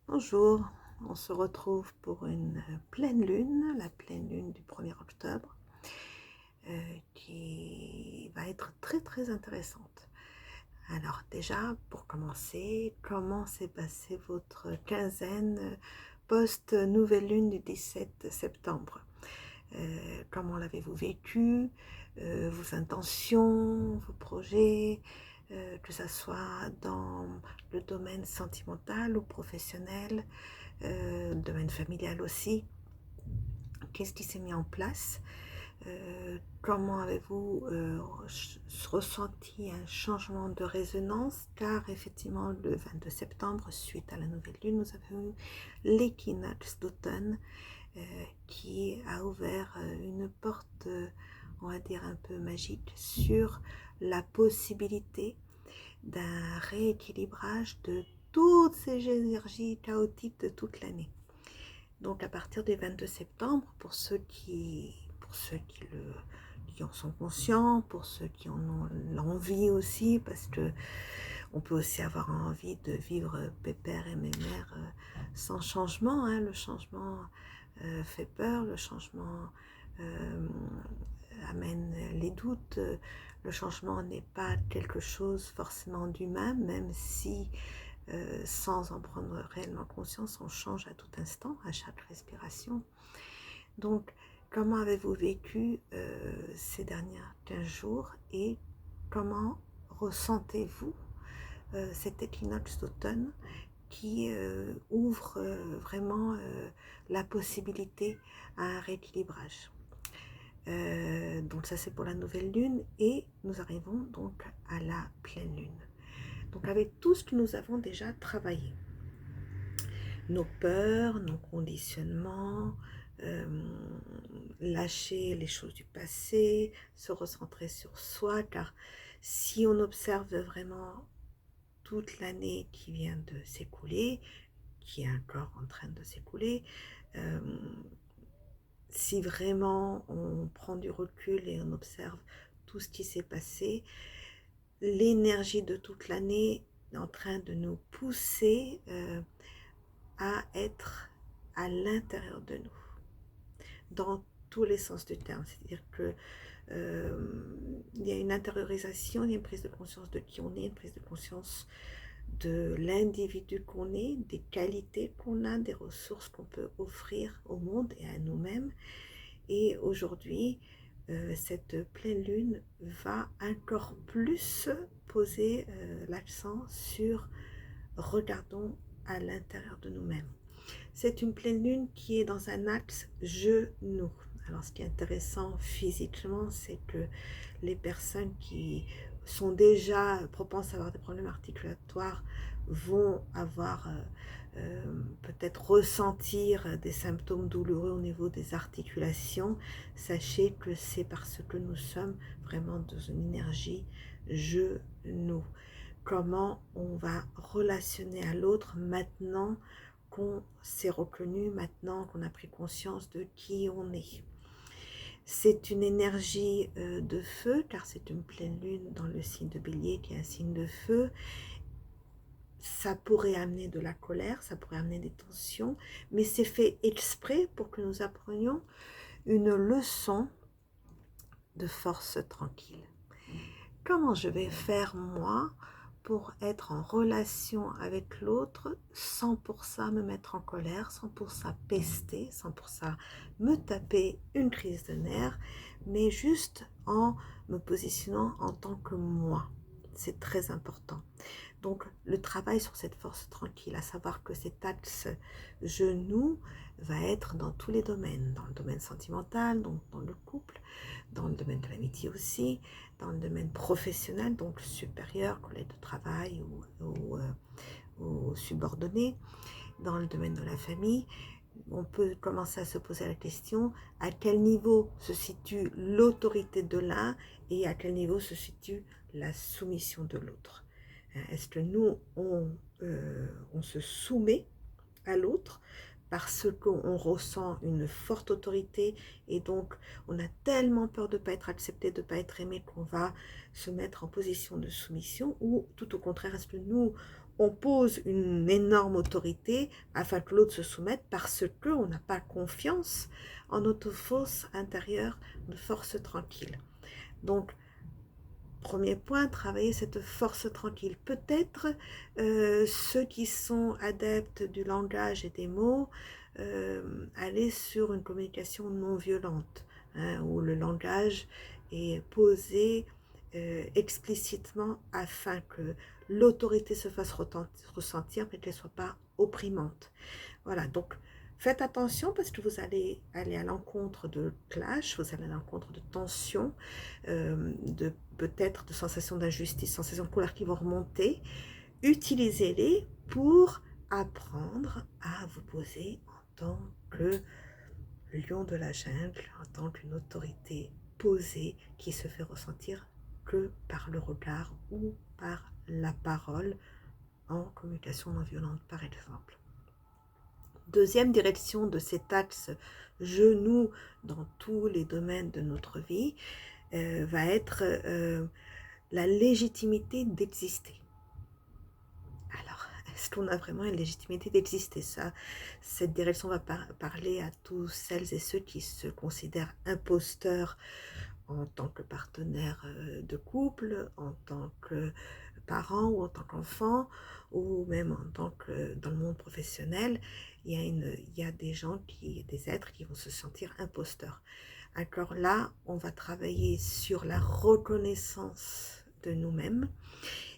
Bonjour, on se retrouve pour une pleine lune, la pleine lune du 1er octobre, qui va être très très intéressante. Alors déjà, pour commencer, comment s'est passée votre quinzaine post-nouvelle lune du 17 septembre? Comment l'avez-vous vécu? Vos intentions, vos projets, que ça soit dans le domaine sentimental ou professionnel, le domaine familial aussi. Qu'est-ce qui s'est mis en place? Comment avez-vous ressenti un changement de résonance? Car effectivement, le 22 septembre, suite à la nouvelle lune, nous avons eu l'équinoxe d'automne qui a ouvert une porte, on va dire, un peu magique sur la possibilité d'un rééquilibrage de toutes ces énergies chaotiques de toute l'année. Donc à partir du 22 septembre, qui en sont conscients, pour ceux qui en ont l'envie aussi, parce que on peut aussi avoir envie de vivre pépère et mémère sans changement, hein. Le changement fait peur, le changement euh, amène les doutes, le changement n'est pas quelque chose forcément d'humain, même si sans en prendre réellement conscience, on change à tout instant, à chaque respiration. Donc, comment avez-vous vécu ces derniers 15 jours et comment ressentez-vous cet équinoxe d'automne qui ouvre vraiment la possibilité à un rééquilibrage? Donc ça c'est pour la nouvelle lune et nous arrivons donc à la pleine lune. Donc avec tout ce que nous avons déjà travaillé, nos peurs, nos conditionnements, lâcher les choses du passé, se recentrer sur soi, car si on observe vraiment toute l'année qui vient de s'écouler, qui est encore en train de s'écouler, euh, si vraiment on prend du recul et on observe tout ce qui s'est passé, l'énergie de toute l'année est en train de nous pousser à être à l'intérieur de nous, dans tous les sens du terme. C'est-à-dire que il y a une intériorisation, il y a une prise de conscience de qui on est, une prise de conscience de l'individu qu'on est, des qualités qu'on a, des ressources qu'on peut offrir au monde et à nous-mêmes. Et aujourd'hui, cette pleine lune va encore plus poser l'accent sur regardons à l'intérieur de nous-mêmes. C'est une pleine lune qui est dans un axe genou. Alors ce qui est intéressant physiquement, c'est que les personnes qui sont déjà propenses à avoir des problèmes articulatoires vont avoir peut-être ressentir des symptômes douloureux au niveau des articulations. Sachez que c'est parce que nous sommes vraiment dans une énergie genou. Comment on va relationner à l'autre maintenant qu'on s'est reconnu, maintenant qu'on a pris conscience de qui on est. C'est une énergie de feu, car c'est une pleine lune dans le signe de Bélier qui est un signe de feu. Ça pourrait amener de la colère, ça pourrait amener des tensions, mais c'est fait exprès pour que nous apprenions une leçon de force tranquille. Comment je vais faire moi pour être en relation avec l'autre sans pour ça me mettre en colère, sans pour ça pester, sans pour ça me taper une crise de nerfs, mais juste en me positionnant en tant que moi. C'est très important. Donc le travail sur cette force tranquille, à savoir que cet axe genou va être dans tous les domaines, dans le domaine sentimental, donc dans le couple, dans le domaine de l'amitié aussi, dans le domaine professionnel, donc supérieur, collègue de travail ou subordonné, dans le domaine de la famille. On peut commencer à se poser la question à quel niveau se situe l'autorité de l'un et à quel niveau se situe la soumission de l'autre. Est-ce que nous, on se soumet à l'autre parce qu'on ressent une forte autorité et donc on a tellement peur de ne pas être accepté, de ne pas être aimé qu'on va se mettre en position de soumission, ou tout au contraire, est-ce que nous, on pose une énorme autorité afin que l'autre se soumette parce qu'on n'a pas confiance en notre force intérieure de force tranquille. Donc, premier point, travailler cette force tranquille. Peut-être ceux qui sont adeptes du langage et des mots, aller sur une communication non violente, hein, où le langage est posé explicitement afin que l'autorité se fasse ressentir mais qu'elle ne soit pas opprimante. Voilà, donc faites attention parce que vous allez aller à l'encontre de clash, vous allez à l'encontre de tensions, de peut-être de sensations d'injustice, sensations de colère qui vont remonter. Utilisez-les pour apprendre à vous poser en tant que lion de la jungle, en tant qu'une autorité posée qui se fait ressentir que par le regard ou par la parole en communication non violente par exemple. Deuxième direction de cet axe genou dans tous les domaines de notre vie va être la légitimité d'exister. Alors, est-ce qu'on a vraiment une légitimité d'exister? Ça, cette direction va parler à tous celles et ceux qui se considèrent imposteurs en tant que partenaire de couple, en tant que parent ou en tant qu'enfant, ou même en tant que dans le monde professionnel, il y a des gens, des êtres qui vont se sentir imposteurs. Alors là, on va travailler sur la reconnaissance de nous-mêmes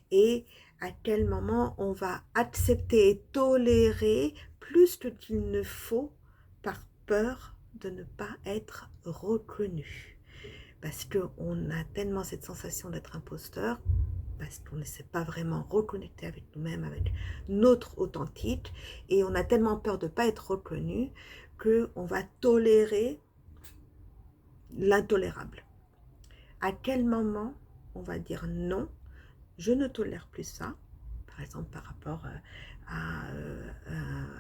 et à quel moment on va accepter et tolérer plus que qu'il ne faut par peur de ne pas être reconnu. Parce qu'on a tellement cette sensation d'être imposteur, parce qu'on ne s'est pas vraiment reconnecté avec nous-mêmes, avec notre authentique, et on a tellement peur de ne pas être reconnu qu'on va tolérer l'intolérable. À quel moment on va dire non, je ne tolère plus ça, par exemple par rapport à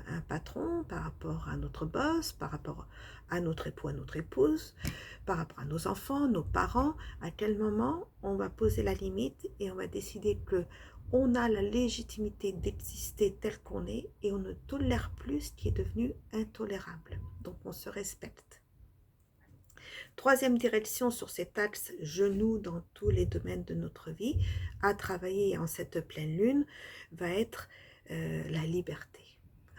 un patron, par rapport à notre boss, par rapport à notre époux, à notre épouse, par rapport à nos enfants, nos parents, à quel moment on va poser la limite et on va décider que on a la légitimité d'exister tel qu'on est et on ne tolère plus ce qui est devenu intolérable. Donc on se respecte. Troisième direction sur cet axe genou dans tous les domaines de notre vie, à travailler en cette pleine lune, va être la liberté.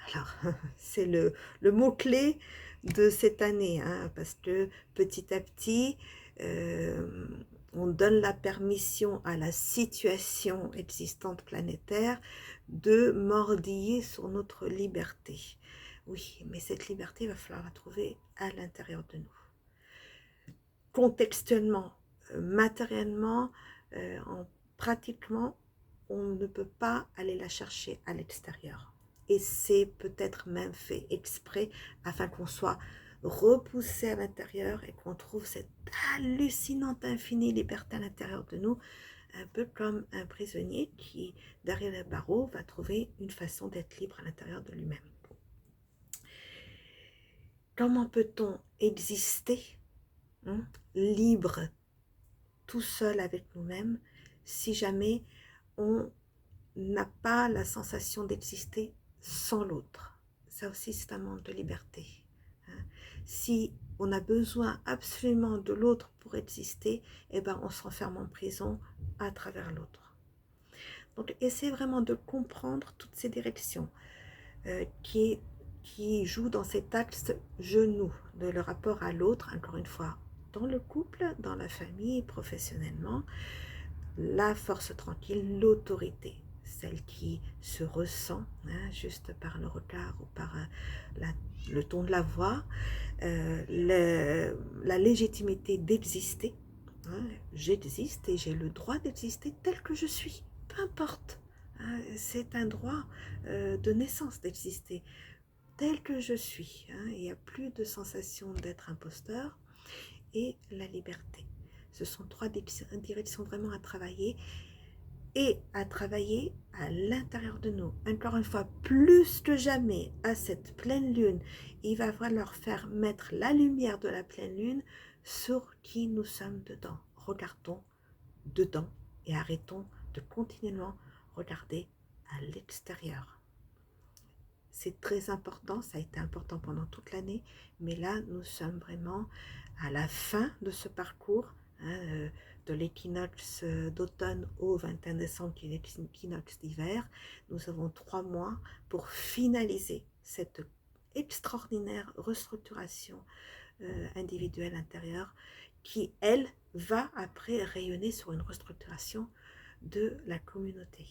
Alors, c'est le mot-clé de cette année, hein, parce que petit à petit, on donne la permission à la situation existante planétaire de mordiller sur notre liberté. Oui, mais cette liberté, il va falloir la trouver à l'intérieur de nous. Contextuellement, matériellement, pratiquement, on ne peut pas aller la chercher à l'extérieur. Et c'est peut-être même fait exprès afin qu'on soit repoussé à l'intérieur et qu'on trouve cette hallucinante infinie liberté à l'intérieur de nous, un peu comme un prisonnier qui, derrière les barreaux, va trouver une façon d'être libre à l'intérieur de lui-même. Comment peut-on exister libre, tout seul avec nous-mêmes, si jamais on n'a pas la sensation d'exister sans l'autre? Ça aussi, c'est un manque de liberté. Si on a besoin absolument de l'autre pour exister, eh ben, on s'enferme en prison à travers l'autre. Donc, essayez vraiment de comprendre toutes ces directions qui jouent dans cet axe genou, de le rapport à l'autre, encore une fois, dans le couple, dans la famille, professionnellement, la force tranquille, l'autorité, celle qui se ressent juste par le regard ou par le ton de la voix, la légitimité d'exister. J'existe et j'ai le droit d'exister tel que je suis, peu importe. C'est un droit de naissance d'exister tel que je suis. Il n'y a plus de sensation d'être imposteur et la liberté. Ce sont trois directions vraiment à travailler et à travailler à l'intérieur de nous. Encore une fois, plus que jamais à cette pleine lune, il va falloir faire mettre la lumière de la pleine lune sur qui nous sommes dedans. Regardons dedans et arrêtons de continuellement regarder à l'extérieur. C'est très important, ça a été important pendant toute l'année, mais là, nous sommes vraiment à la fin de ce parcours, de l'équinoxe d'automne au 21 décembre, qui est l'équinoxe d'hiver. Nous avons 3 mois pour finaliser cette extraordinaire restructuration individuelle intérieure qui, elle, va après rayonner sur une restructuration de la communauté.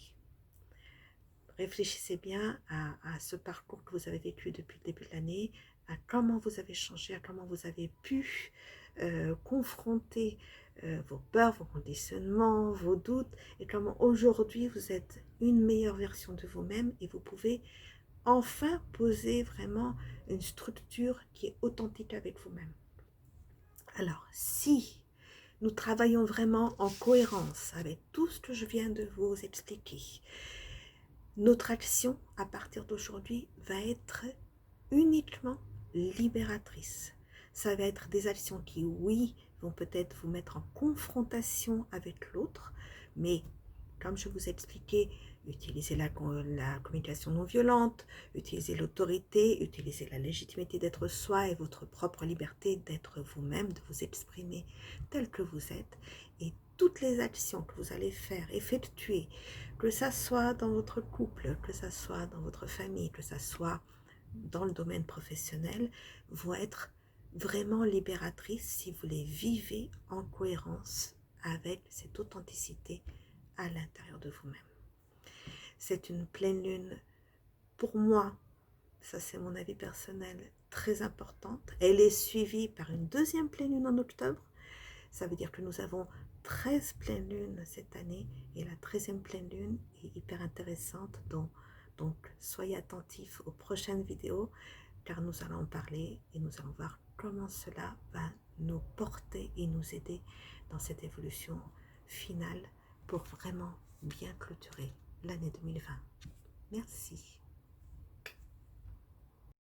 Réfléchissez bien à ce parcours que vous avez vécu depuis le début de l'année, à comment vous avez changé, à comment vous avez pu confronter vos peurs, vos conditionnements, vos doutes, et comment aujourd'hui vous êtes une meilleure version de vous-même et vous pouvez enfin poser vraiment une structure qui est authentique avec vous-même. Alors, si nous travaillons vraiment en cohérence avec tout ce que je viens de vous expliquer, notre action à partir d'aujourd'hui va être uniquement libératrice. Ça va être des actions qui, oui, vont peut-être vous mettre en confrontation avec l'autre, mais comme je vous ai expliqué, utilisez la communication non violente, utilisez l'autorité, utilisez la légitimité d'être soi et votre propre liberté d'être vous-même, de vous exprimer tel que vous êtes. Et toutes les actions que vous allez faire, effectuer, que ça soit dans votre couple, que ça soit dans votre famille, que ça soit dans le domaine professionnel, vont être vraiment libératrices si vous les vivez en cohérence avec cette authenticité à l'intérieur de vous-même. C'est une pleine lune, pour moi, ça c'est mon avis personnel, très importante. Elle est suivie par une deuxième pleine lune en octobre. Ça veut dire que nous avons 13 pleines lunes cette année et la 13e pleine lune est hyper intéressante. Donc soyez attentifs aux prochaines vidéos car nous allons en parler et nous allons voir comment cela va nous porter et nous aider dans cette évolution finale pour vraiment bien clôturer l'année 2020. Merci.